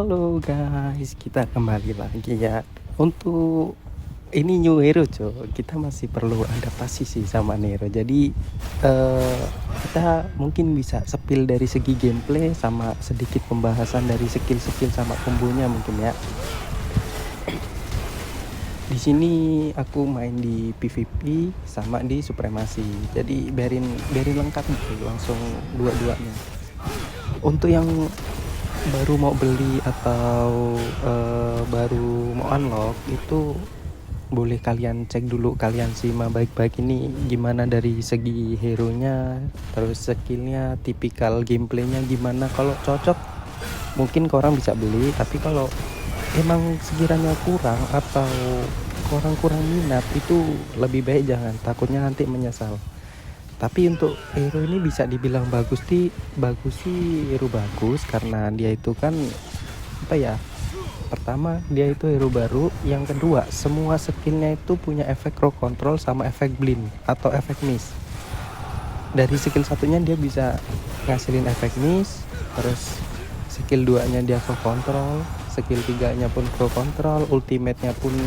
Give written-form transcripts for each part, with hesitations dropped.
Halo guys, kita kembali lagi ya. Untuk ini new hero kita masih perlu adaptasi sih sama Nero. Jadi kita mungkin bisa spill dari segi gameplay sama sedikit pembahasan dari skill-skill sama kombonya mungkin ya. Di sini aku main di PvP sama di supremasi. Jadi biarin lengkap gitu, langsung dua-duanya. Untuk yang baru mau beli atau baru mau unlock itu boleh kalian cek dulu, kalian simak baik-baik ini gimana dari segi hero nya, terus skillnya, tipikal gameplaynya gimana. Kalau cocok mungkin korang bisa beli, tapi kalau emang sekiranya kurang atau kurang minat itu lebih baik jangan, takutnya nanti menyesal. Tapi untuk hero ini bisa dibilang bagus sih hero bagus karena dia itu kan apa ya, pertama dia itu hero baru, yang kedua semua skillnya itu punya efek raw control sama efek blind atau efek miss. Dari skill satunya dia bisa ngasilin efek miss, terus skill 2 nya dia raw control, skill 3 nya pun raw control, ultimate nya pun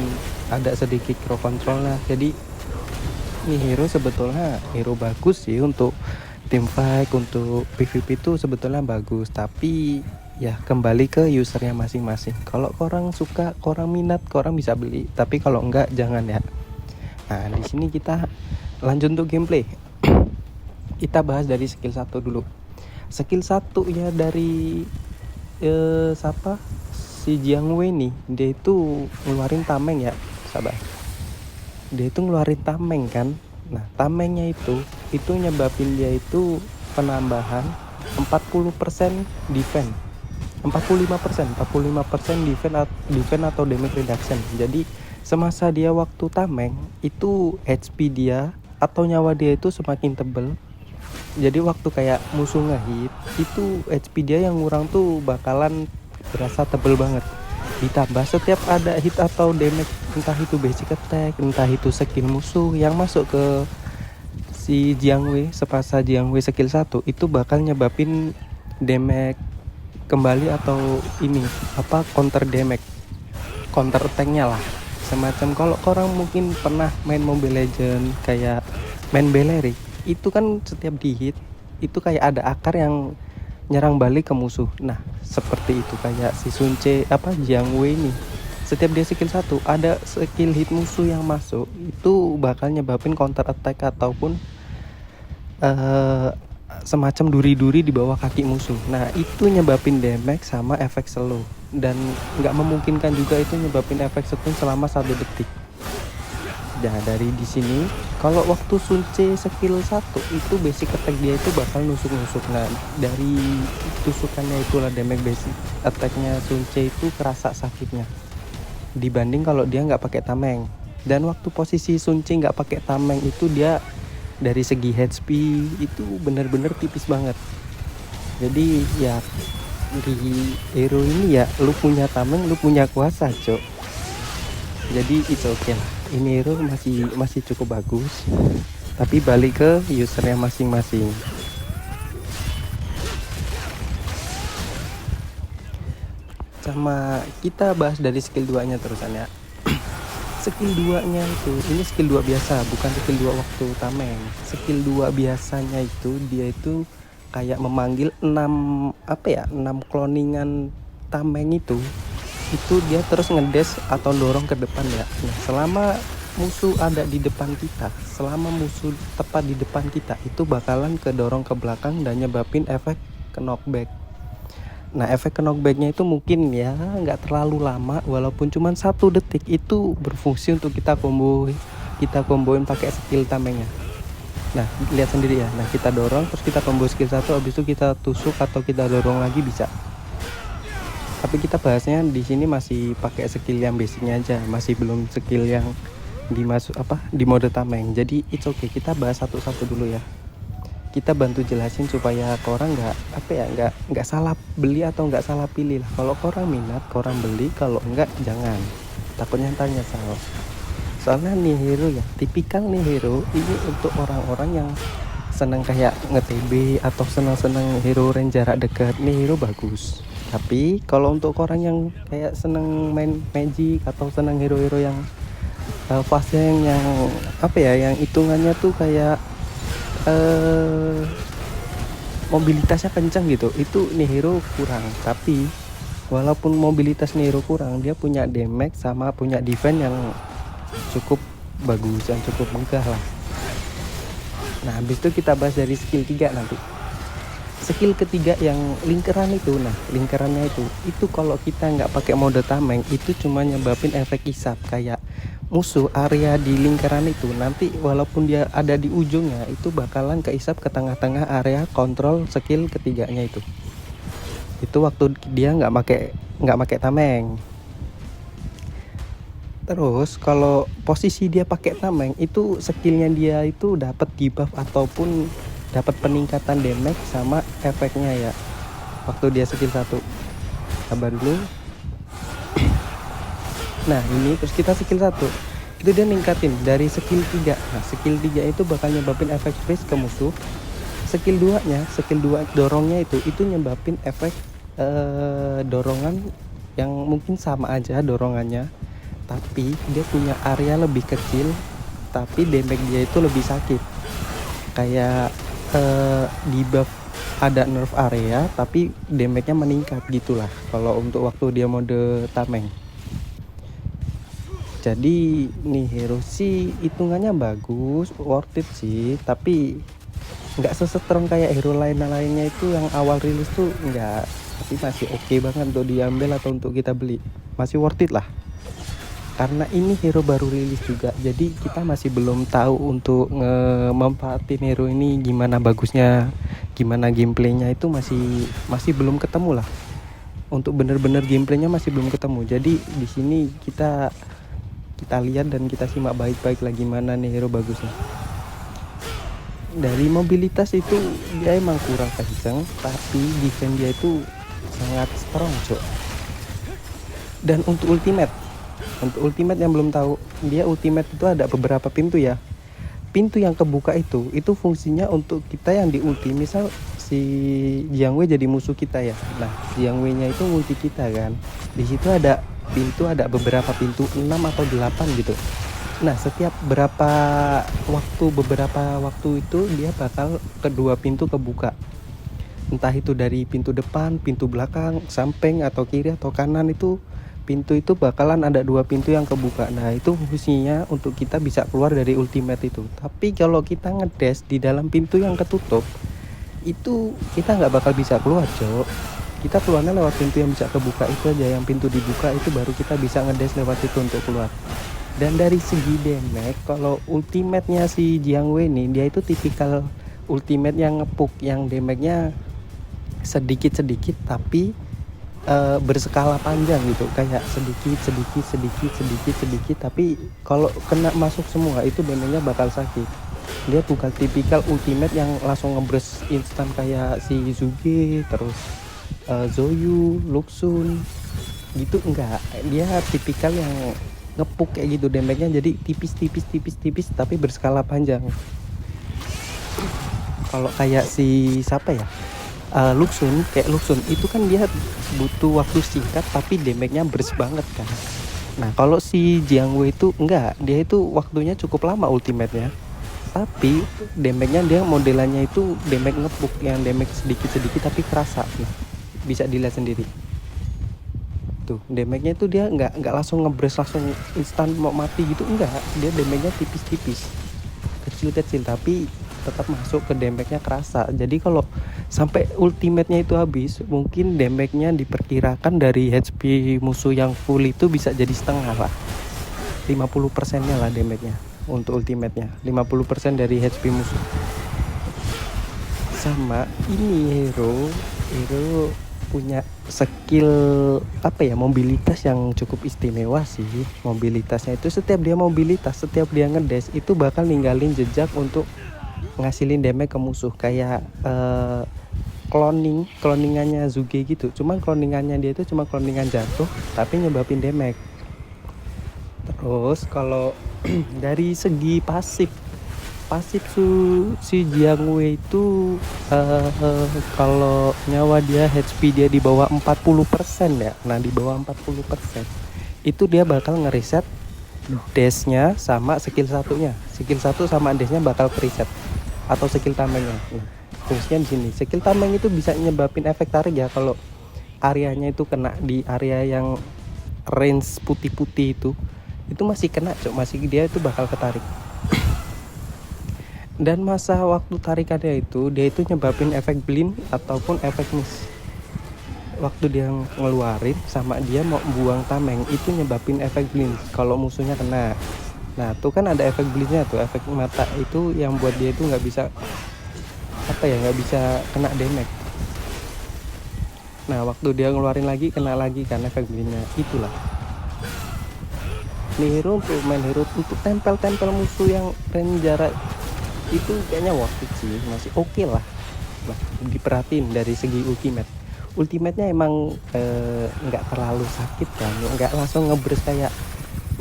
ada sedikit raw controlnya. Jadi ini hero sebetulnya hero bagus sih untuk team fight, untuk PvP itu sebetulnya bagus, tapi ya kembali ke usernya masing-masing. Kalau orang suka, orang minat, orang bisa beli, tapi kalau enggak jangan ya. Nah, di sini kita lanjut untuk gameplay. Kita bahas dari skill 1 dulu. Skill 1 ya dari siapa? Si Jiang Wei nih, dia itu ngeluarin tameng ya, sabar. Dia itu ngeluarin tameng kan. Nah, tamengnya itu nyebabin dia itu penambahan 40% defense. 45% defense atau damage reduction. Jadi semasa dia waktu tameng itu HP dia atau nyawa dia itu semakin tebel. Jadi waktu kayak musuh ngehit itu HP dia yang kurang tuh bakalan berasa tebel banget. Ditambah setiap ada hit atau damage, entah itu basic attack, entah itu skill musuh yang masuk ke si Jiang Wei, sepasa Jiang Wei skill 1 itu bakal nyebabin damage kembali atau ini apa, counter damage, counter attack-nya lah. Semacam kalau orang mungkin pernah main Mobile Legend kayak main Beleri, itu kan setiap di hit itu kayak ada akar yang nyerang balik ke musuh. Nah, seperti itu kayak si Sunce apa Jiang Wei ini. Setiap dia skill 1 ada skill hit musuh yang masuk, itu bakal nyebabin counter attack ataupun semacam duri-duri di bawah kaki musuh. Nah, itu nyebabin damage sama efek slow, dan nggak memungkinkan juga itu nyebabin efek stun selama 1 detik. Nah, dari di sini kalau waktu Sunce skill 1 itu basic attack dia itu bakal nusuk-nusuk. Nah, dari tusukannya itulah damage basic attacknya Sunce itu kerasa sakitnya dibanding kalau dia nggak pakai tameng. Dan waktu posisi Sunce nggak pakai tameng itu dia dari segi HP itu bener-bener tipis banget. Jadi ya di hero ini ya lu punya tameng, lu punya kuasa cok. Jadi it's okay lah, ini hero masih cukup bagus, tapi balik ke usernya masing-masing. Sama kita bahas dari skill 2 nya terusan ya. Skill 2 nya itu, ini skill 2 biasa, bukan skill 2 waktu tameng. Skill 2 biasanya itu dia itu kayak memanggil 6 cloningan tameng itu dia terus ngedes atau dorong ke depan ya. Nah, selama musuh ada di depan kita, selama musuh tepat di depan kita, itu bakalan kedorong ke belakang dan nyebabin efek ke knockback. Nah, efek knockbacknya itu mungkin ya nggak terlalu lama, walaupun cuma 1 detik itu berfungsi untuk kita komboin pakai skill tamengnya. Nah, lihat sendiri ya. Nah, kita dorong terus kita combo skill 1, habis itu kita tusuk atau kita dorong lagi bisa. Tapi kita bahasnya di sini masih pakai skill yang basicnya aja, masih belum skill yang di mode tameng. Jadi it's okay, kita bahas satu-satu dulu ya. Kita bantu jelasin supaya korang nggak salah beli atau nggak salah pilih lah. Kalau korang minat, korang beli, kalau enggak jangan, takutnya ntar nyesal. Soalnya nih hero ya, tipikal nih hero ini untuk orang-orang yang seneng kayak nge-TB atau seneng hero range jarak dekat. Nih hero bagus Tapi kalau untuk orang yang kayak seneng main magic atau seneng hero-hero yang fase yang apa ya, yang hitungannya tuh kayak mobilitasnya kencang gitu, itu Nihiro kurang. Tapi walaupun mobilitas Nihiro kurang, dia punya damage sama punya defense yang cukup bagus, yang cukup megah lah. Nah habis itu kita bahas dari skill 3 nanti. Skill ketiga yang lingkaran itu, nah lingkarannya itu kalau kita nggak pakai mode tameng, itu cuma nyebabin efek isap. Kayak musuh area di lingkaran itu nanti walaupun dia ada di ujungnya, itu bakalan keisap ke tengah-tengah area kontrol skill ketiganya itu waktu dia nggak pakai tameng. Terus kalau posisi dia pakai tameng, itu skillnya dia itu dapat debuff ataupun dapat peningkatan damage sama efeknya ya. Waktu dia skill 1. Sabar dulu. Nah, ini terus kita skill 1. Itu dia ningkatin dari skill 3. Nah, skill 3 itu bakal nyebabin efek freeze ke musuh. Skill 2-nya, skill 2 dorongnya itu nyebabin efek dorongan yang mungkin sama aja dorongannya, tapi dia punya area lebih kecil, tapi damage dia itu lebih sakit. Kayak debuff ada nerf area tapi damage-nya meningkat gitulah kalau untuk waktu dia mode tameng. Jadi nih hero sih hitungannya bagus, worth it sih, tapi nggak sestrong kayak hero lainnya itu yang awal rilis tuh nggak, tapi masih oke banget untuk diambil atau untuk kita beli, masih worth it lah. Karena ini hero baru rilis juga, jadi kita masih belum tahu untuk memanfaatin hero ini gimana bagusnya, gimana gameplaynya, itu masih belum ketemu lah. Untuk bener-bener gameplaynya masih belum ketemu. Jadi di sini kita lihat dan kita simak baik-baik lah gimana nih hero bagusnya. Dari mobilitas itu dia emang kurang kenceng, tapi defense dia itu sangat strong cok. Dan untuk ultimate yang belum tahu, dia ultimate itu ada beberapa pintu ya. Pintu yang kebuka itu fungsinya untuk kita yang di ulti, misal si Jiang Wei jadi musuh kita ya. Nah, Jiang Wei-nya itu ulti kita kan. Di situ ada pintu, ada beberapa pintu, 6 atau 8 gitu. Nah, setiap beberapa waktu itu dia bakal kedua pintu kebuka. Entah itu dari pintu depan, pintu belakang, samping atau kiri atau kanan, itu pintu itu bakalan ada 2 pintu yang kebuka. Nah, itu fungsinya untuk kita bisa keluar dari ultimate itu. Tapi kalau kita ngedash di dalam pintu yang ketutup, itu kita nggak bakal bisa keluar cok. Kita keluarnya lewat pintu yang bisa kebuka itu aja, yang pintu dibuka itu baru kita bisa ngedash lewat itu untuk keluar. Dan dari segi damage, kalau ultimate-nya si Jiang Wei nih, dia itu tipikal ultimate yang ngepuk, yang damage-nya sedikit-sedikit tapi berskala panjang gitu, kayak sedikit, tapi kalau kena masuk semua itu damage-nya bakal sakit. Dia bukan tipikal ultimate yang langsung ngeburst instan kayak si Zuge, terus Zoyu, Luxun gitu, enggak. Dia tipikal yang ngepuk kayak gitu, damage-nya jadi tipis tapi berskala panjang. Kalau kayak si siapa ya, Luxun itu kan dia butuh waktu singkat tapi damage-nya burst banget kan. Nah, kalau si Jiang Wei itu enggak, dia itu waktunya cukup lama ultimate-nya, tapi damage-nya dia modelannya itu damage ngepuk, yang damage sedikit tapi kerasa. Nah, bisa dilihat sendiri tuh, damage-nya itu dia nggak langsung ngeburst langsung instan mau mati gitu, enggak. Dia damage-nya tipis kecil tapi tetap masuk ke damage-nya kerasa. Jadi kalau sampai ultimate-nya itu habis, mungkin damage-nya diperkirakan dari HP musuh yang full itu bisa jadi setengah lah, 50%-nya lah damage-nya untuk ultimate-nya, 50% dari HP musuh. Sama ini hero punya skill apa ya, mobilitas yang cukup istimewa sih. Mobilitasnya itu setiap dia ngedash itu bakal ninggalin jejak untuk ngasilin damage ke musuh, kayak cloningannya Zuge gitu. Cuman cloningannya dia itu cuma cloningan jatuh tapi nyebabin damage. Terus kalau dari segi pasif pasif si Jiang Wei itu kalau nyawa dia HP dia di bawah 40% ya. Nah, di bawah 40% itu dia bakal ngereset dash-nya sama skill satunya. Skill satu sama dash-nya bakal preset atau skill tamengnya. Nah, fungsinya di sini. Skill tameng itu bisa nyebabin efek tarik ya kalau areanya itu kena di area yang range putih-putih itu masih kena, Cok. Masih dia itu bakal ketarik. Dan masa waktu tarikannya itu dia itu nyebabin efek blind ataupun efek miss. Waktu dia ngeluarin sama dia mau buang tameng itu nyebabin efek blind kalau musuhnya kena. Nah tuh kan ada efek blindnya tuh, efek mata itu yang buat dia itu nggak bisa nggak bisa kena damage. Nah waktu dia ngeluarin lagi kena lagi kan efek blindnya. Itulah nih hero untuk main hero untuk tempel musuh yang range jarak itu kayaknya worth it sih, masih oke lah. Nah, diperhatiin dari segi ultimate-nya emang nggak terlalu sakit kan, nggak langsung ngebres kayak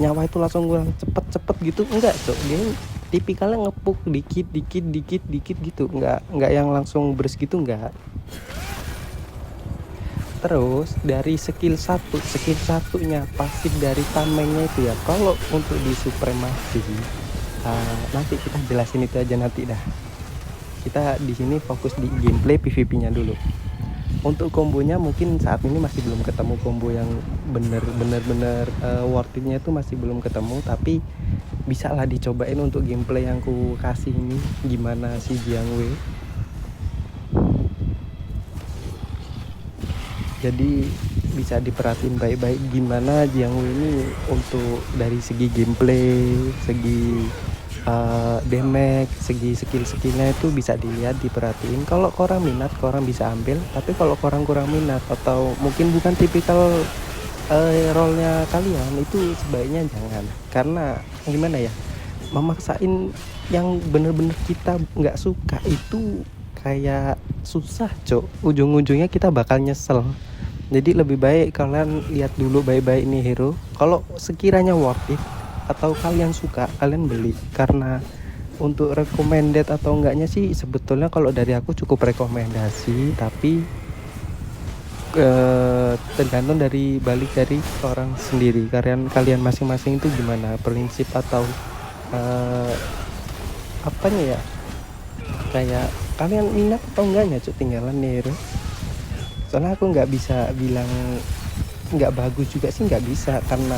nyawa itu langsung gue cepet gitu, enggak, Cok. Dia tipikalnya ngepuk dikit gitu, nggak yang langsung burst gitu, enggak. Terus dari skill satunya pasif dari tamengnya itu ya, kalau untuk di supremasi nanti kita jelasin itu aja nanti dah. Kita di sini fokus di gameplay PvP-nya dulu. Untuk kombonya mungkin saat ini masih belum ketemu combo yang bener-bener worth it-nya itu masih belum ketemu, tapi bisa lah dicobain untuk gameplay yang ku kasih ini gimana si Jiang Wei. Jadi bisa diperhatiin baik-baik gimana Jiang Wei ini untuk dari segi gameplay, segi damage, segi skill-skillnya itu bisa dilihat, diperhatiin. Kalau korang minat, korang bisa ambil. Tapi kalau korang kurang minat atau mungkin bukan tipikal role-nya kalian, itu sebaiknya jangan. Karena gimana ya, memaksain yang bener-bener kita nggak suka itu kayak susah, Cok. Ujung-ujungnya kita bakal nyesel. Jadi lebih baik kalian lihat dulu baik-baik nih hero. Kalau sekiranya worth it atau kalian suka, kalian beli. Karena untuk recommended atau enggaknya sih sebetulnya kalau dari aku cukup rekomendasi, tapi tergantung dari balik dari orang sendiri. Kalian masing-masing itu gimana prinsip atau apanya ya, kayak kalian minat atau enggaknya, Cuk, tinggalan nih hero. Soalnya aku nggak bisa bilang nggak bagus juga sih, nggak bisa, karena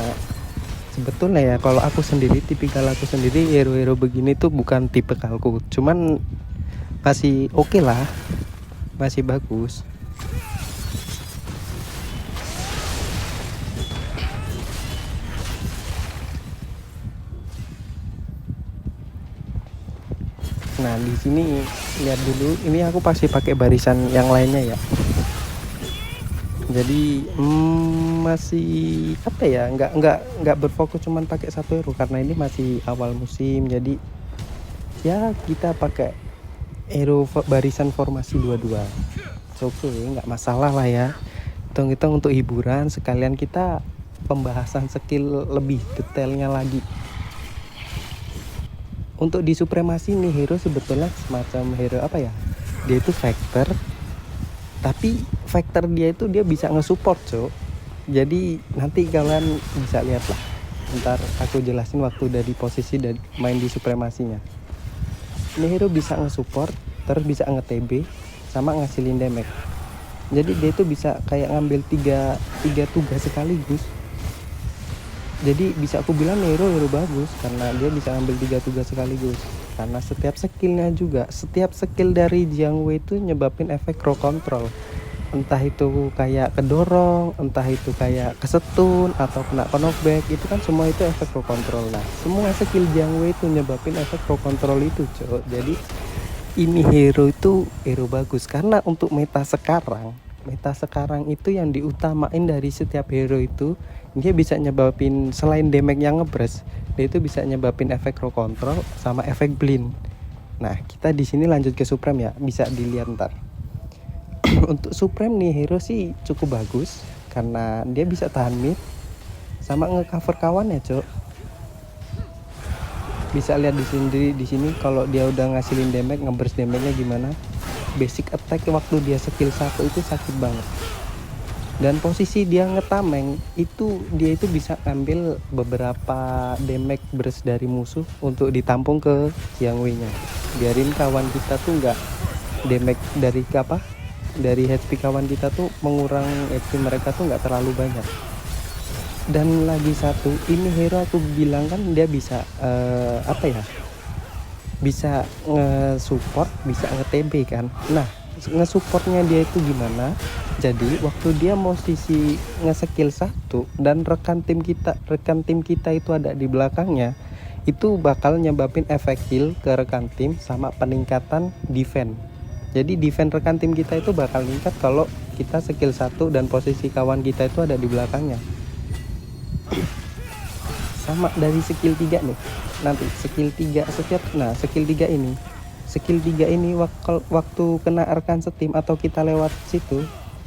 sebetulnya ya kalau aku sendiri, tipikal aku sendiri hero-hero begini tuh bukan tipikalku, cuman masih oke lah, masih bagus. Nah di sini lihat dulu, ini aku pasti pakai barisan yang lainnya ya. Jadi masih apa ya, nggak berfokus cuman pakai satu hero karena ini masih awal musim. Jadi ya kita pakai hero barisan formasi 22. Oke, nggak masalah lah ya. Hitung-hitung untuk hiburan, sekalian kita pembahasan skill lebih detailnya lagi. Untuk di supremasi nih hero sebetulnya semacam hero apa ya, dia itu fighter, tapi factor dia itu dia bisa nge-support, Cok. Jadi nanti kalian bisa lihat lah, ntar aku jelasin waktu dari posisi dan main di supremasinya. Ini hero bisa nge-support, terus bisa nge-TB sama ngasilin damage. Jadi dia itu bisa kayak ngambil tiga tugas sekaligus. Jadi bisa aku bilang hero bagus karena dia bisa ngambil 3 tugas sekaligus. Karena setiap skillnya juga, setiap skill dari Jiang Wei itu nyebabin efek raw control. Entah itu kayak kedorong, entah itu kayak kesetun atau kena knockback, itu kan semua itu efek raw control. Nah, semua skill Jiang Wei itu nyebabin efek raw control itu, Cok. Jadi ini hero itu hero bagus karena untuk meta sekarang itu yang diutamain dari setiap hero itu, dia bisa nyebabin selain damage yang ngebres, dia itu bisa nyebabin efek raw control sama efek blind. Nah, kita di sini lanjut ke Supreme ya, bisa dilihat ntar. Untuk Supreme nih hero sih cukup bagus karena dia bisa tahan mid sama ngecover kawan ya, Cok. Bisa lihat di sini kalau dia udah ngasilin damage, ngeburst damage-nya gimana. Basic attack waktu dia skill 1 itu sakit banget. Dan posisi dia ngetameng itu, dia itu bisa ngambil beberapa damage burst dari musuh untuk ditampung ke Jiang Wei-nya. Biarin kawan kita tuh nggak damage dari HP kawan kita tuh mengurang HP mereka tuh nggak terlalu banyak. Dan lagi satu, ini hero aku bilang kan dia bisa bisa nge-support, bisa nge-TB kan. Nah, nge-supportnya dia itu gimana? Jadi waktu dia posisi nge-skill 1 dan rekan tim kita itu ada di belakangnya, itu bakal nyebabin efek heal ke rekan tim sama peningkatan defense. Jadi defense rekan tim kita itu bakal meningkat kalau kita skill 1 dan posisi kawan kita itu ada di belakangnya. Sama dari skill 3 nih. Nanti skill 3 skill 3 ini waktu kena rekan setim atau kita lewat situ,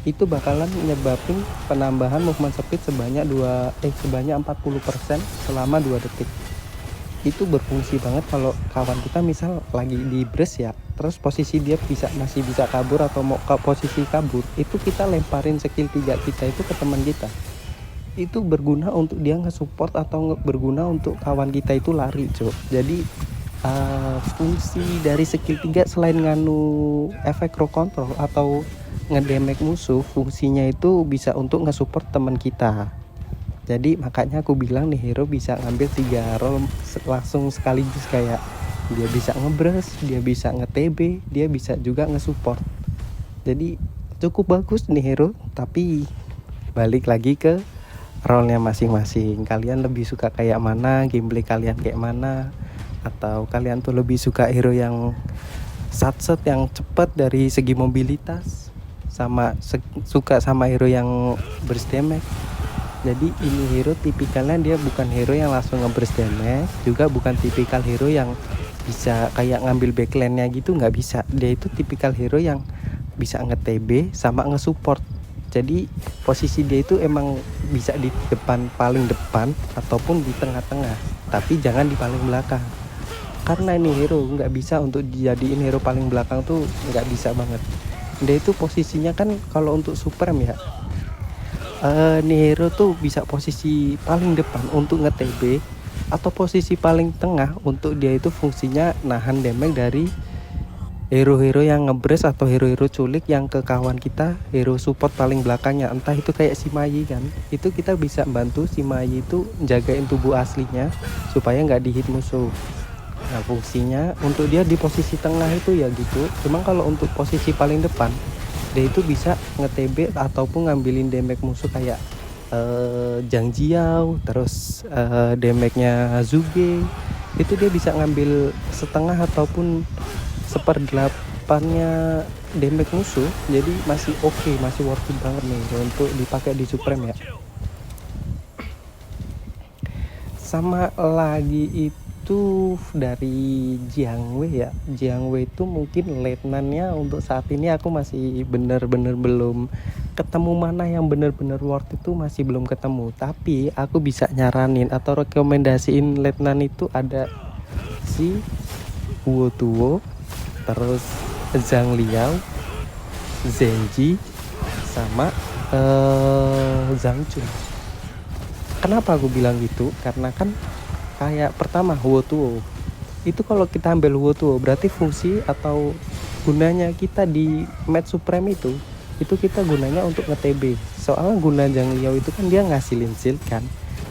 itu bakalan nyebabin penambahan movement speed sebanyak 40% selama 2 detik. Itu berfungsi banget kalau kawan kita misal lagi di burst ya, terus posisi dia masih bisa kabur atau mau ke posisi kabur, itu kita lemparin skill 3 kita itu ke teman kita. Itu berguna untuk dia nge-support atau berguna untuk kawan kita itu lari, Cok. Jadi fungsi dari skill 3 selain nganu efek raw control atau ngedamage musuh, fungsinya itu bisa untuk nge-support teman kita. Jadi makanya aku bilang nih, hero bisa ngambil 3 role langsung sekaligus, kayak dia bisa nge-burst, dia bisa nge-TB, dia bisa juga nge-support. Jadi cukup bagus nih hero, tapi balik lagi ke role-nya masing-masing. Kalian lebih suka kayak mana, gameplay kalian kayak mana, atau kalian tuh lebih suka hero yang satset yang cepat dari segi mobilitas, sama suka sama hero yang burst damage. Jadi ini hero tipikalnya dia bukan hero yang langsung nge-burst damage, juga bukan tipikal hero yang bisa kayak ngambil backline-nya gitu, nggak bisa. Dia itu tipikal hero yang bisa nge-TB sama nge-support. Jadi posisi dia itu emang bisa di depan, paling depan, ataupun di tengah-tengah, tapi jangan di paling belakang. Karena ini hero nggak bisa untuk dijadiin hero paling belakang tuh, nggak bisa banget. Dia itu posisinya kan kalau untuk Supreme ya, nih hero tuh bisa posisi paling depan untuk nge-TB, atau posisi paling tengah untuk dia itu fungsinya nahan damage dari hero-hero yang ngebrest atau hero-hero culik yang ke kawan kita, hero support paling belakangnya. Entah itu kayak si Mai kan, itu kita bisa bantu si Mai itu jagain tubuh aslinya supaya nggak dihit musuh. Nah fungsinya untuk dia di posisi tengah itu ya gitu. Cuma kalau untuk posisi paling depan, dia itu bisa nge-TB ataupun ngambilin damage musuh kayak Zhang Jiao, terus damage-nya Zuge. Itu dia bisa ngambil setengah ataupun 1/8-nya damage musuh. Jadi masih oke, masih worth it banget nih untuk dipakai di Supreme ya. Sama lagi itu dari Jiang Wei ya. Jiang Wei itu mungkin letnan-nya untuk saat ini aku masih bener-bener belum ketemu mana yang bener-bener worth itu, masih belum ketemu. Tapi aku bisa nyaranin atau rekomendasiin letnan itu ada si Huo Tuo, terus Zhang Liao, Zenji, sama Zhang Chun. Kenapa aku bilang gitu? Karena kan kayak pertama Huo Tuo itu, kalau kita ambil Huo Tuo berarti fungsi atau gunanya kita di match Supreme itu kita gunanya untuk nge-TB. Soalnya guna Zhang Liao itu kan dia ngasilin shield kan.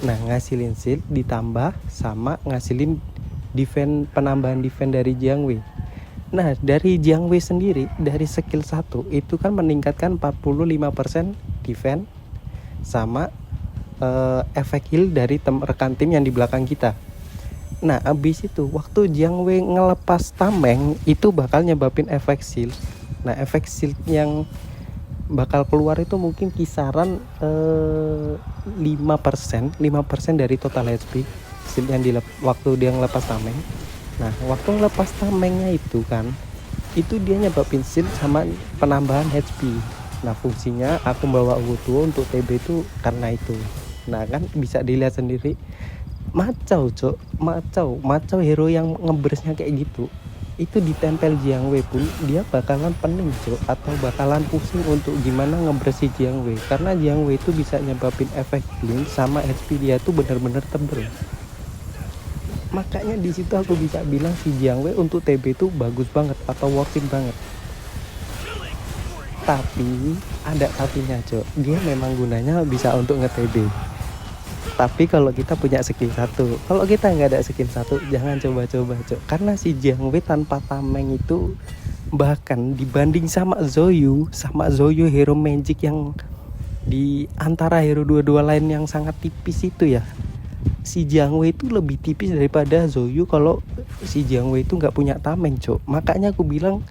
Nah ngasilin shield ditambah sama ngasilin defense, penambahan defense dari Jiang Wei. Nah dari Jiang Wei sendiri dari skill 1 itu kan meningkatkan 45% defense sama efek heal dari rekan tim yang di belakang kita. Nah abis itu waktu Jiang Wei ngelepas tameng itu bakal nyebabin efek shield. Nah efek shield yang bakal keluar itu mungkin kisaran 5% dari total HP shield yang waktu dia ngelepas tameng. Nah waktu ngelepas tamengnya itu kan, itu dia nyebabin shield sama penambahan HP. Nah fungsinya aku bawa Wutuo untuk TB itu karena itu. Nah kan bisa dilihat sendiri Macau cok, macau hero yang ngebersnya kayak gitu, itu ditempel Jiang Wei pun dia bakalan pening cok, atau bakalan pusing untuk gimana ngebersi Jiang Wei, karena Jiang Wei itu bisa nyebabin efek blink sama HP dia tuh bener-bener tebel. Makanya di situ aku bisa bilang si Jiang Wei untuk TB itu bagus banget atau worth it banget. Tapi ada tapinya cok, dia memang gunanya bisa untuk nge-TB. Tapi kalau kita punya skill 1, kalau kita nggak ada skill 1, jangan coba-coba cok, karena si Jiang Wei tanpa tameng itu, bahkan dibanding sama Zoyu hero magic yang di antara hero dua-dua lain yang sangat tipis itu ya, si Jiang Wei itu lebih tipis daripada Zoyu kalau si Jiang Wei itu nggak punya tameng cok. Makanya aku bilang,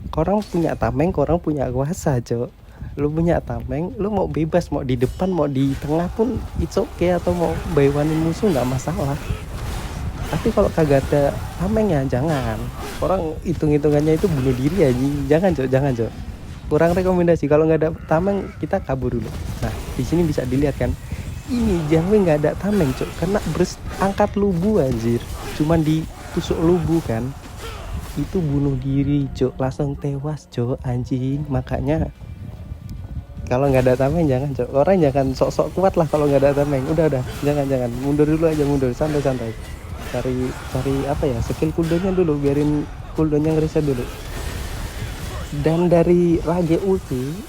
korang punya tameng, korang punya kuasa cok. Lu punya tameng, lu mau bebas, mau di depan mau di tengah pun it's okay, atau mau buy one musuh nggak masalah. Tapi kalau kagak ada tameng ya jangan. Orang hitung-hitungannya itu bunuh diri aja. Jangan cok. Kurang rekomendasi. Kalau nggak ada tameng kita kabur dulu. Nah di sini bisa dilihat kan, ini Jiang Wei nggak ada tameng cok, kena burst angkat lubu anjir, cuman ditusuk lubu kan, itu bunuh diri cok, langsung tewas cok anjing. Makanya kalau nggak ada tameng jangan cok, orang jangan sok-sok kuat lah kalau nggak ada tameng. Udah jangan mundur dulu aja, mundur santai cari apa ya, skill cooldownnya dulu, biarin cooldownnya ngereset dulu. Dan dari rage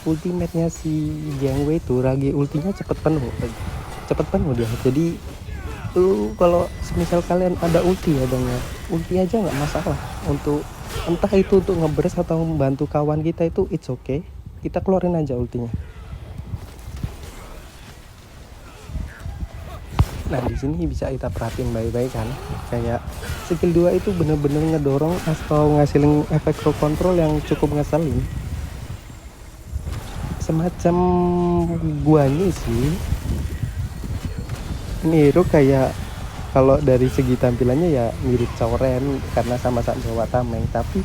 ultimate-nya si Jiang Wei itu, rage ultinya cepet penuh dia. Jadi lu kalau semisal kalian ada ulti ya bang ya, ulti aja nggak masalah, untuk entah itu untuk ngeberes atau membantu kawan kita itu it's okay, kita keluarin aja ultinya. Nah di sini bisa kita perhatiin baik-baik kan, kayak skill 2 itu bener-bener ngedorong atau ngasilin efek rock control yang cukup ngeselin, semacam guanya sih. Ini hero kayak, kalau dari segi tampilannya ya mirip Coren karena sama-sama bawa tameng, tapi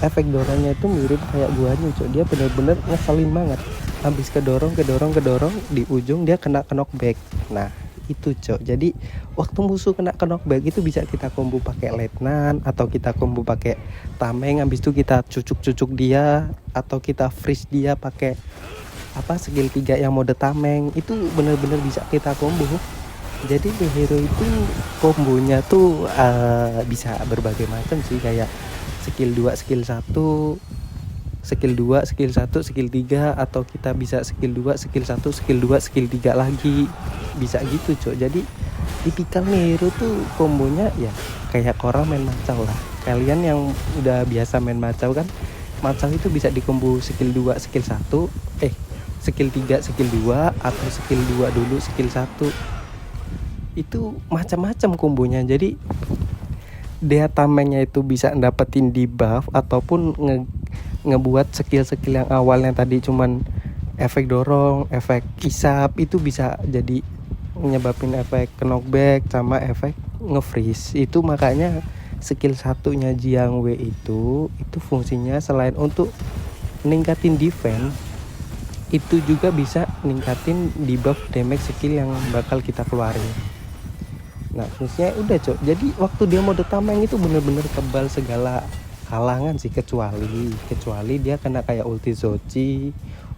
efek dorongnya itu mirip kayak guanya cok. Dia bener-bener ngeselin banget, habis kedorong di ujung dia kena knockback. Nah itu cok, jadi waktu musuh kena knockback itu bisa kita combo pakai letnan, atau kita combo pakai tameng, habis itu kita cucuk dia, atau kita freeze dia pakai apa skill 3 yang mode tameng. Itu bener-bener bisa kita combo. Jadi hero itu kombonya tuh bisa berbagai macam sih, kayak skill 2 skill 1, skill 2 skill 1 skill 3, atau kita bisa skill 2 skill 1 skill 2 skill 3 lagi, bisa gitu cok. Jadi tipikal hero tuh kombonya ya kayak orang main macau lah. Kalian yang udah biasa main macau kan, macau itu bisa dikombo skill 2 skill 1, skill 3 skill 2, atau skill 2 dulu skill 1. Itu macam-macam kombonya. Jadi dia tamengnya itu bisa dapetin debuff, ataupun ngebuat skill-skill yang awalnya tadi cuman efek dorong, efek isap, itu bisa jadi nyebabin efek knockback sama efek nge-freeze. Itu makanya skill satunya Jiang Wei itu fungsinya selain untuk ningkatin defense, itu juga bisa ningkatin debuff damage skill yang bakal kita keluarin. Nah fungsinya udah cok. Jadi waktu dia mode tameng itu bener-bener tebal segala halangan sih, kecuali dia kena kayak ulti Zoci,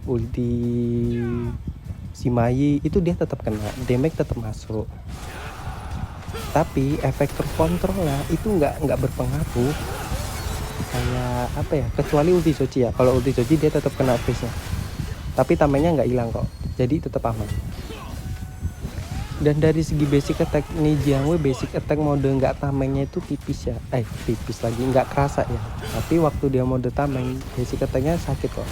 ulti Simayi, itu dia tetap kena damage, tetap masuk. Tapi efek terkontrol lah itu nggak berpengaruh. Kayak apa ya, kecuali ulti Zoci ya. Kalau ulti Zoci dia tetap kena freeze nya, tapi tamengnya nggak hilang kok, jadi tetap aman. Dan dari segi basic attack nih Jiang Wei, basic attack mode nggak tamengnya itu tipis ya, tipis lagi, nggak kerasa ya. Tapi waktu dia mode tameng, basic attacknya sakit kok.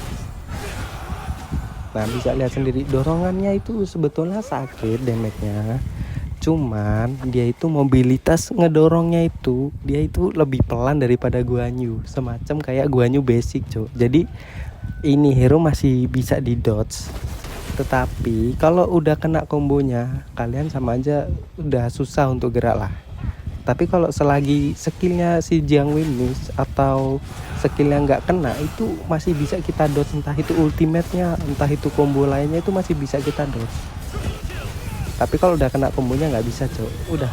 Nah bisa lihat sendiri, dorongannya itu sebetulnya sakit damage-nya, cuman dia itu mobilitas ngedorongnya itu, dia itu lebih pelan daripada Guan Yu, semacam kayak Guan Yu basic cok. Jadi ini hero masih bisa di dodge, tetapi kalau udah kena kombonya, kalian sama aja udah susah untuk gerak lah. Tapi kalau selagi skillnya si Jiang Wei miss, atau skillnya nggak kena, itu masih bisa kita dodge, entah itu ultimate-nya, entah itu combo lainnya, itu masih bisa kita dodge. Tapi kalau udah kena kombonya nggak bisa cok. Udah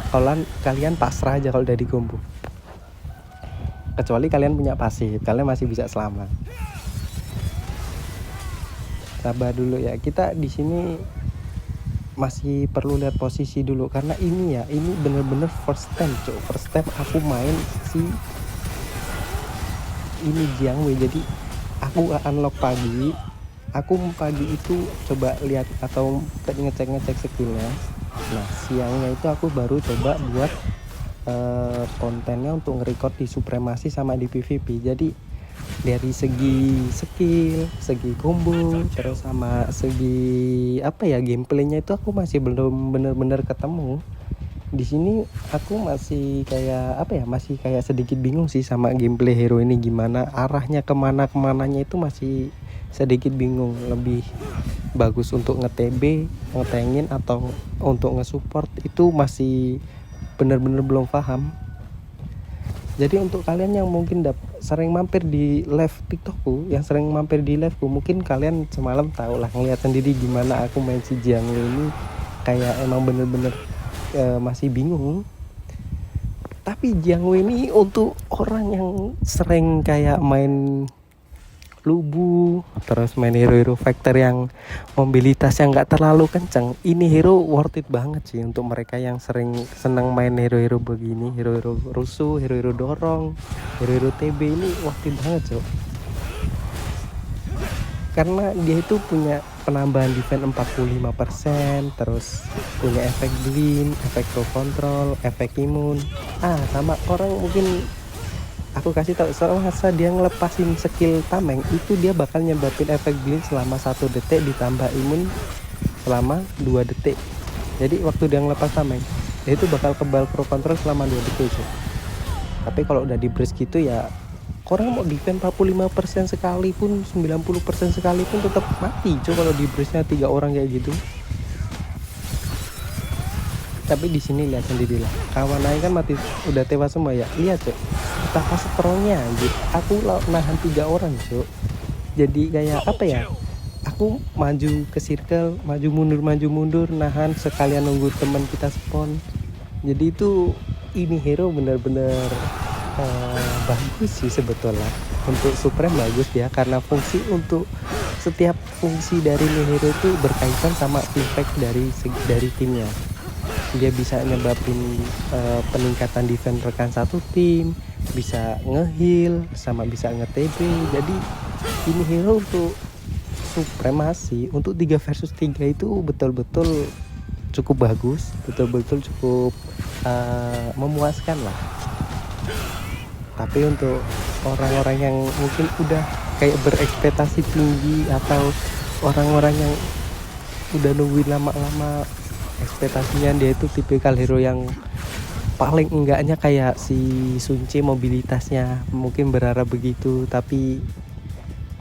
kalian pasrah aja kalau udah di combo. Kecuali kalian punya pasif, kalian masih bisa selamat. Sabar dulu ya, kita di sini masih perlu lihat posisi dulu karena ini bener-bener first time cok. First time aku main si ini Jiang Wei, jadi aku unlock pagi. Aku pagi itu coba lihat atau ngecek skillnya. Nah siangnya itu aku baru coba buat kontennya untuk nge-record di Supremasi sama di PvP. Jadi dari segi skill, segi combo, terus sama segi gameplaynya itu aku masih belum bener-bener ketemu. Di sini aku masih masih kayak sedikit bingung sih sama gameplay hero ini, gimana arahnya kemananya itu masih sedikit bingung. Lebih bagus untuk nge-TB, ngetengin atau untuk nge-support itu masih bener-bener belum paham. Jadi untuk kalian yang mungkin sering mampir di live TikTokku, yang sering mampir di liveku, mungkin kalian semalam tahu lah, ngeliat sendiri gimana aku main si Jiang Wei ini, kayak emang bener-bener masih bingung. Tapi Jiang Wei ini untuk orang yang sering kayak main Lubu, terus main hero-hero factor yang mobilitas yang nggak terlalu kenceng, ini hero worth it banget sih untuk mereka yang senang main hero-hero begini, hero-hero rusuh, hero-hero dorong, hero-hero TB, ini worth it banget cok. Karena dia itu punya penambahan defense 45%, terus punya efek blink, efek pro control, efek imun. Sama orang mungkin aku kasih tahu, selama dia ngelepasin skill tameng itu dia bakal nyebabin efek blink selama 1 detik ditambah imun selama 2 detik. Jadi waktu dia ngelepas tameng dia itu bakal kebal pro control selama 2 detik so. Tapi kalau udah di burst gitu ya, orang mau defense 45% sekalipun, 90% sekalipun tetap mati kalau di burstnya 3 orang kayak gitu. Tapi di sini lihat sendiri lah, kawan lain kan mati, udah tewas semua ya. Lihat cok, betapa strongnya anjir. Aku nahan 3 orang cok. Jadi kayak aku maju ke circle, maju mundur, nahan sekalian nunggu teman kita spawn. Jadi itu ini hero bener-bener bagus sih sebetulnya. Untuk Supreme bagus ya, karena fungsi untuk setiap fungsi dari hero itu berkaitan sama impact dari timnya. Dia bisa nyebabin peningkatan defense rekan satu tim, bisa nge-heal, sama bisa nge-TB. Jadi ini hero untuk Supremasi, untuk 3 versus 3 itu betul-betul cukup bagus, betul-betul cukup memuaskan lah. Tapi untuk orang-orang yang mungkin udah kayak berekspektasi tinggi, atau orang-orang yang udah nungguin lama-lama, ekspektasinya dia itu tipikal hero yang paling enggaknya kayak si Sun Ce, mobilitasnya mungkin berharap begitu, tapi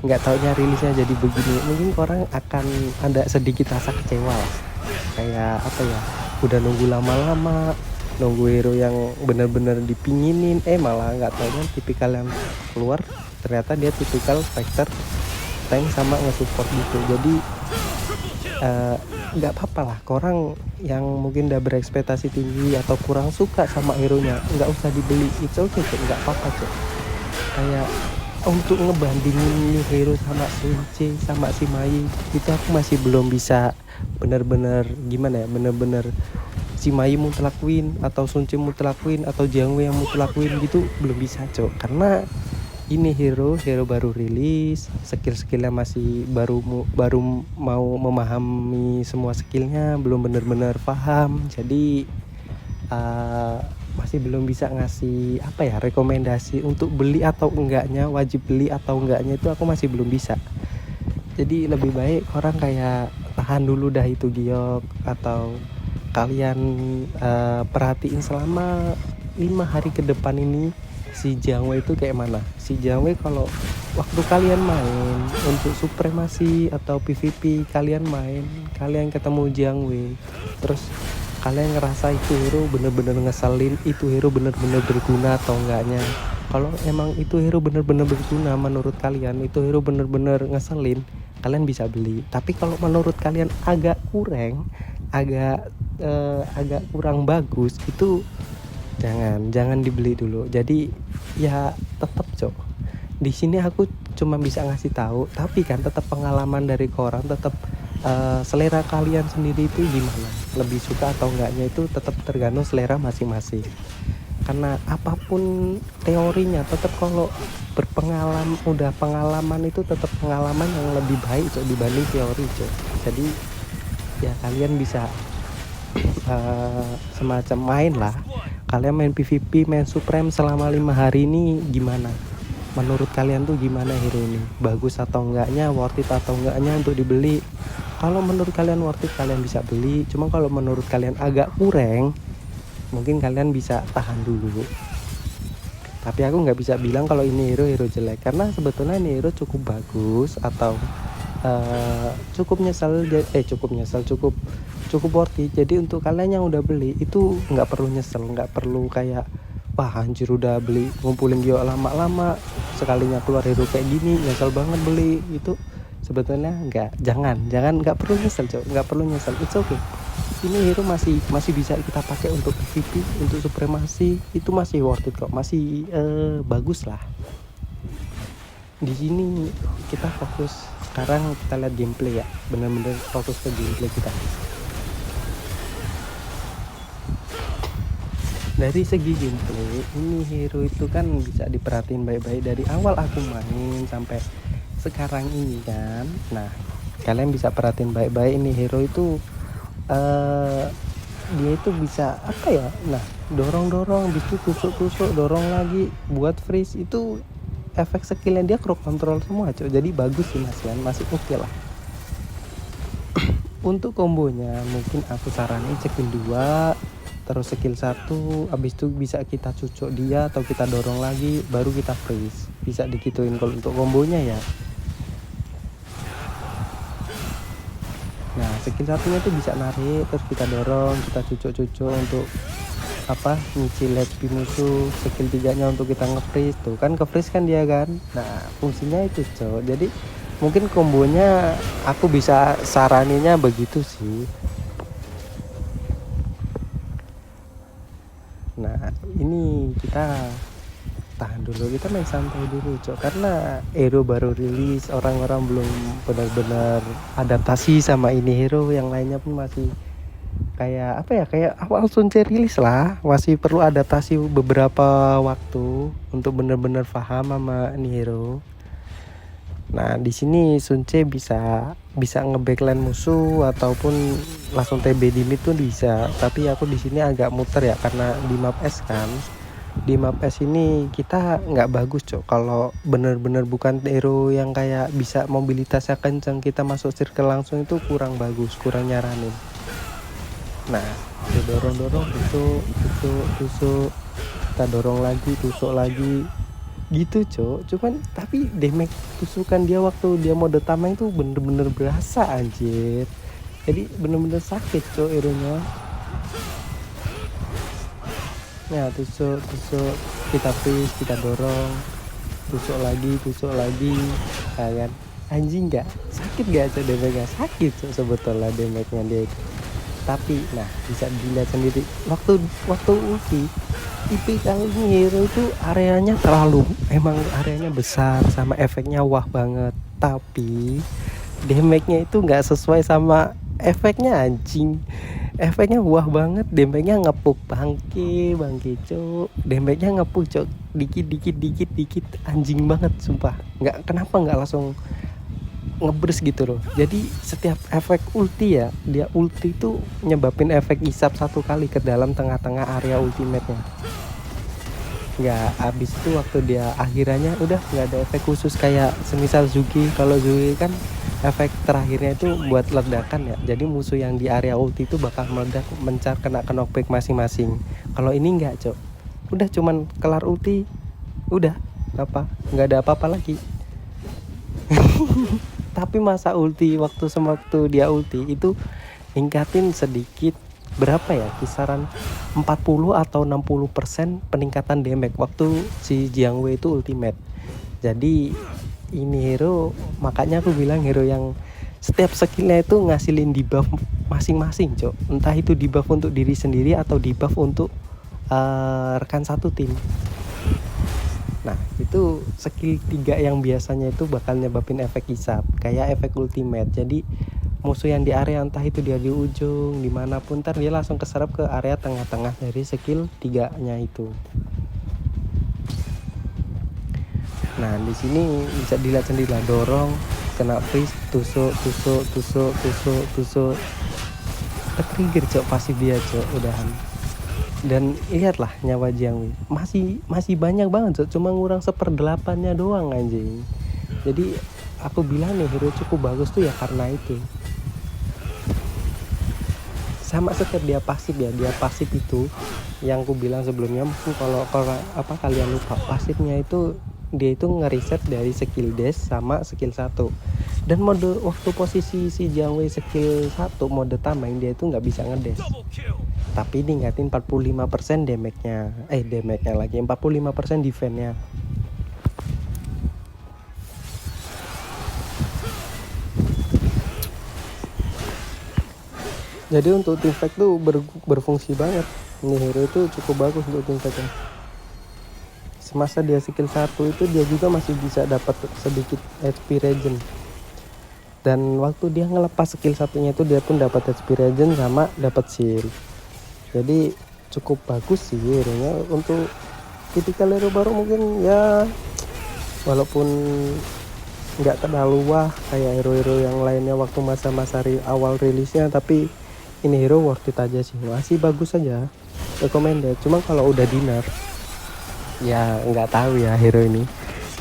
nggak taunya rilisnya jadi begini. Mungkin orang akan ada sedikit rasa kecewa, kayak udah nunggu lama-lama, nunggu hero yang benar-benar dipinginin, malah nggak taunya tipikal yang keluar ternyata dia tipikal fighter tank sama nge-support gitu. Jadi nggak apa-apa lah, orang yang mungkin udah berekspektasi tinggi atau kurang suka sama hero nya, nggak usah dibeli, itu oke cok, nggak apa-apa cok. Kayak untuk ngebandingin nih hero sama Sun Ce sama si Mai itu aku masih belum bisa bener-bener bener-bener si Mai mutlak win atau Sun Ce mutlak win atau Jiang Wei yang mutlak win gitu, belum bisa cok. Karena ini hero baru rilis, skill-skillnya masih baru mau memahami semua skillnya, belum benar-benar paham. Jadi masih belum bisa ngasih rekomendasi untuk beli atau enggaknya, wajib beli atau enggaknya itu aku masih belum bisa. Jadi lebih baik orang kayak tahan dulu dah itu giok, atau kalian perhatiin selama 5 hari ke depan ini si Jiang Wei itu kayak mana. Si Jiang Wei kalau waktu kalian main untuk Supremasi atau PvP, kalian ketemu Jiang Wei, terus kalian ngerasa itu hero bener-bener ngeselin, itu hero bener-bener berguna atau enggaknya. Kalau emang itu hero bener-bener berguna menurut kalian, itu hero bener-bener ngeselin, kalian bisa beli. Tapi kalau menurut kalian agak kurang, agak agak kurang bagus itu jangan dibeli dulu. Jadi ya tetap cok, di sini aku cuma bisa ngasih tahu, tapi kan tetap pengalaman dari korang, tetap selera kalian sendiri itu gimana, lebih suka atau enggaknya itu tetap tergantung selera masing-masing. Karena apapun teorinya tetap kalau udah pengalaman itu tetap pengalaman yang lebih baik cok dibanding teori cok. Jadi ya kalian bisa semacam main lah, kalian main PvP, main Supreme selama 5 hari ini gimana, menurut kalian tuh gimana hero ini, bagus atau enggaknya, worth it atau enggaknya untuk dibeli. Kalau menurut kalian worth it, kalian bisa beli. Cuma kalau menurut kalian agak kurang, mungkin kalian bisa tahan dulu. Tapi aku nggak bisa bilang kalau ini hero jelek, karena sebetulnya ini hero cukup bagus atau cukup worth it. Jadi untuk kalian yang udah beli itu nggak perlu nyesel, nggak perlu kayak wah anjir udah beli ngumpulin gio lama-lama sekalinya keluar hero kayak gini nyesel banget beli itu. Sebetulnya nggak perlu nyesel cok, nggak perlu nyesel, it's okay. Ini hero masih bisa kita pakai untuk PvP, untuk supremasi itu masih worth it kok, masih bagus lah. Di sini kita fokus, sekarang kita lihat gameplay ya, bener-bener fokus ke gameplay kita. Dari segi gameplay ini hero itu kan bisa diperhatiin baik-baik dari awal aku main sampai sekarang ini kan. Nah kalian bisa perhatiin baik-baik ini hero itu dia itu bisa apa ya, nah dorong bis itu tusuk dorong lagi buat freeze, itu efek skillnya dia crowd control semua cok. Jadi bagus sih masih oke lah. Untuk kombonya mungkin aku saranin cekin 2 terus skill 1, abis itu bisa kita cucuk dia atau kita dorong lagi baru kita freeze, bisa dikituin kalau untuk kombonya ya. Nah skill 1-nya tuh bisa narik terus kita dorong, kita cucuk untuk apa, nyicil HP musuh. Skill 3-nya untuk kita nge-freeze, tuh kan ke-freeze kan dia kan. Nah fungsinya itu cok. Jadi mungkin kombonya aku bisa saraninya begitu sih. Nah ini kita tahan dulu, kita main santai dulu cok, karena hero baru rilis, orang-orang belum benar-benar adaptasi sama ini hero, yang lainnya pun masih kayak apa ya, kayak awal Sunce rilis lah, masih perlu adaptasi beberapa waktu untuk benar-benar paham sama ini hero. Nah di sini Sunce bisa nge-backline musuh ataupun langsung TB di mid tuh bisa, tapi aku di sini agak muter ya karena di map S kan. Di map S ini kita nggak bagus cok, kalau bener-bener bukan hero yang kayak bisa mobilitasnya kenceng kita masuk circle langsung itu kurang bagus, kurang nyaranin. Nah dorong tusuk kita dorong lagi, tusuk lagi gitu cok. Cuman tapi damage tusukan dia waktu dia mode tameng itu bener-bener berasa anjir, jadi bener-bener sakit cok hero nya. Ya tusuk kita freeze, kita dorong, tusuk lagi kan anjing, nggak sakit gak cok damage-nya? Sakit cok sebetulnya damage-nya dia itu. Tapi nah bisa dilihat sendiri waktu ulti IP kali ini hero itu areanya emang areanya besar sama efeknya wah banget, tapi damage-nya itu nggak sesuai sama efeknya anjing. Efeknya wah banget, damage-nya ngepuk bangke cok, damage-nya ngepuk cok, dikit anjing banget sumpah. Kenapa nggak langsung ngebres gitu loh. Jadi setiap efek ulti ya, dia ulti itu nyebabin efek isap 1 kali ke dalam tengah-tengah area ultimate-nya. Nggak habis itu waktu dia akhirannya udah nggak ada efek khusus kayak semisal Zuki. Kalau Zuki kan efek terakhirnya itu buat ledakan ya, jadi musuh yang di area ulti itu bakal meledak, mencar, kena knockback masing-masing. Kalau ini nggak cok, udah cuman kelar ulti udah nggak ada apa-apa lagi. Tapi masa ulti waktu dia ulti itu ningkatin sedikit, berapa ya, kisaran 40 atau 60% peningkatan damage waktu si Jiang Wei itu ultimate. Jadi ini hero, makanya aku bilang hero yang setiap skillnya itu ngasilin debuff masing-masing cok, entah itu debuff untuk diri sendiri atau debuff untuk rekan satu tim. Nah itu skill 3 yang biasanya itu bakal nyebabin efek hisap kayak efek ultimate. Jadi musuh yang di area, entah itu dia di ujung dimanapun, ntar dia langsung keserap ke area tengah-tengah dari skill 3-nya itu. Nah di sini bisa dilihat sendiri lah, dorong, kena freeze, tusuk, trigger cok pasif dia cok, udahan. Dan lihatlah nyawa Jiang Wei masih banyak banget cok, cuma ngurang 1/8-nya doang anjing. Jadi aku bilang nih hero cukup bagus tuh ya karena itu. Sama setiap dia pasif ya, dia pasif itu yang aku bilang sebelumnya, mungkin kalau kalian lupa, pasifnya itu dia itu ngeriset dari skill dash sama skill 1. Dan mode waktu posisi si Jiang Wei skill 1 mode tameng, dia itu nggak bisa ngedash, tapi ningkatin 45% damage-nya lagi 45% defense-nya. Jadi untuk team fight tuh berfungsi banget. Ini hero itu cukup bagus untuk team fight-nya. Semasa dia skill 1 itu dia juga masih bisa dapat sedikit HP regen. Dan waktu dia ngelepas skill satunya itu dia pun dapat HP regen sama dapat shield. Jadi cukup bagus sih hero-nya untuk tipikal hero baru mungkin ya, walaupun nggak terlalu wah kayak hero-hero yang lainnya waktu masa-masa awal rilisnya, tapi ini hero worth it aja sih, masih bagus aja, recommended. Cuma kalau udah dinner ya nggak tahu ya hero ini,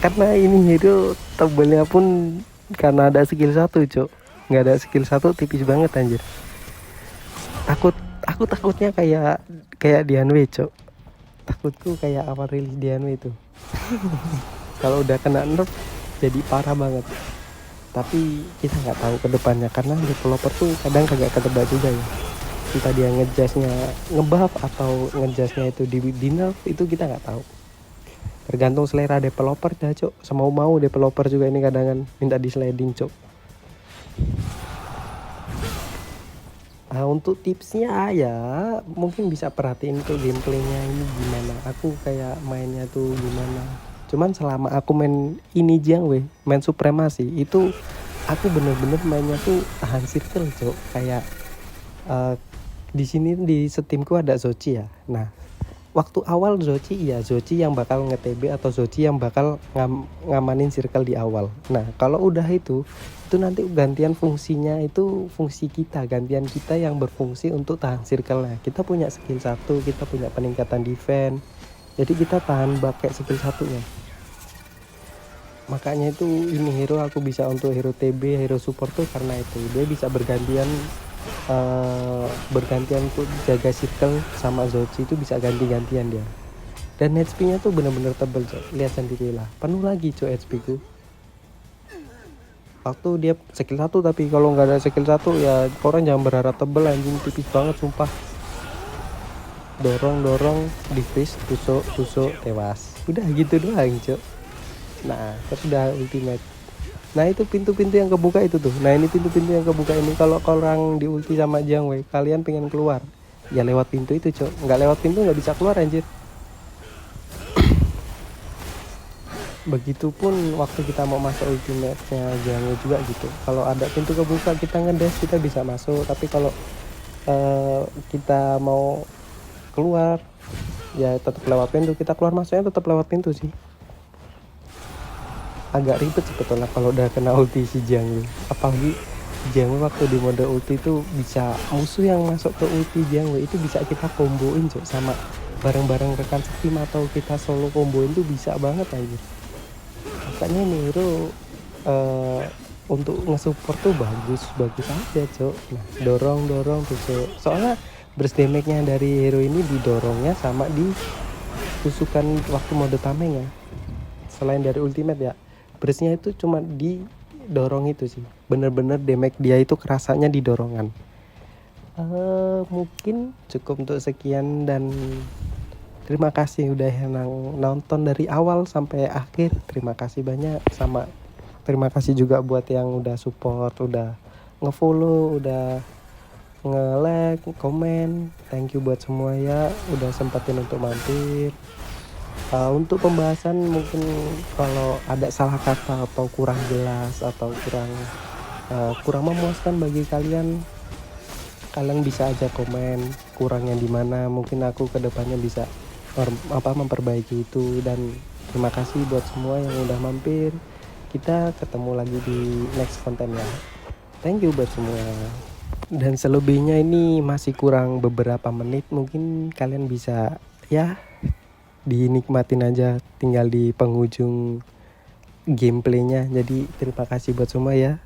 karena ini hero tebelnya pun karena ada skill 1 cok, nggak ada skill 1 tipis banget anjir. Aku takutnya kayak Dianwei cok, takutku kayak awal rilis Dianwei itu. Kalau udah kena nerf jadi parah banget. Tapi kita nggak tahu ke depannya karena developer tuh kadang kagak ketebak juga ya, entah dia ngejasnya ngebuff atau ngejasnya itu di nerf, itu kita nggak tahu, tergantung selera developer dah cok. Semau developer juga ini kadang minta di sliding cok. Nah, untuk tipsnya ya mungkin bisa perhatiin tuh gameplaynya ini gimana, aku kayak mainnya tuh gimana. Cuman selama aku main ini Jiang Wei, main supremasi itu aku bener-bener mainnya tuh tahan circle cok. Kayak di sini di Steamku ada Zochi ya. Nah waktu awal Zochi yang bakal nge-TB atau Zochi yang bakal ngamanin circle di awal. Nah kalau udah itu nanti gantian fungsinya, itu fungsi kita, gantian kita yang berfungsi untuk tahan circle. Nah kita punya skill 1, kita punya peningkatan defense, jadi kita tahan pakai skill 1-nya. Makanya itu ini hero aku bisa untuk hero TB, hero support tuh karena itu dia bisa bergantian untuk jaga circle sama Zochi, itu bisa ganti-gantian dia. Dan HP-nya tuh bener-bener tebel cok, lihat sendirilah, penuh lagi cok HP ku waktu dia skill 1. Tapi kalau nggak ada skill 1 ya orang jangan berharap tebel anjing, tipis banget sumpah. Dorong di freeze, tusuk tewas, udah gitu doang cok. Nah terus udah ultimate. Nah itu pintu-pintu yang kebuka itu tuh, nah ini pintu-pintu yang kebuka ini, kalau orang di ulti sama Jiang Wei kalian pengen keluar ya lewat pintu itu cok, nggak lewat pintu nggak bisa keluar anjir. Begitupun waktu kita mau masuk ultimate-nya Jiang Wei juga gitu, kalau ada pintu kebuka kita ngedash kita bisa masuk, tapi kalau kita mau keluar ya tetap lewat pintu, kita keluar masuknya tetap lewat pintu sih. Agak ribet sebetulnya kalau udah kena ulti si Jiang Wei, apalagi Jiang Wei waktu di mode ulti itu bisa, musuh yang masuk ke ulti Jiang Wei itu bisa kita komboin cok sama bareng-bareng rekan setim, atau kita solo komboin tuh bisa banget anjir. Makanya nih hero untuk nge-support tuh bagus aja cok. Nah dorong tusuk, soalnya burst damage-nya dari hero ini didorongnya sama di tusukan waktu mode tameng ya, selain dari ultimate ya, burst-nya itu cuma didorong itu sih, bener-bener damage dia itu kerasanya di dorongan. Mungkin cukup untuk sekian, dan terima kasih udah nonton dari awal sampai akhir. Terima kasih banyak, sama terima kasih juga buat yang udah support, udah ngefollow, udah nge-like, komen. Thank you buat semua ya, udah sempetin untuk mampir. Untuk pembahasan mungkin kalau ada salah kata atau kurang jelas atau kurang memuaskan bagi kalian, kalian bisa aja komen kurangnya di mana. Mungkin aku kedepannya bisa memperbaiki itu. Dan terima kasih buat semua yang udah mampir. Kita ketemu lagi di next konten ya. Thank you buat semua. Dan selebihnya ini masih kurang beberapa menit, mungkin kalian bisa ya dinikmatin aja, tinggal di penghujung gameplaynya. Jadi terima kasih buat semua ya.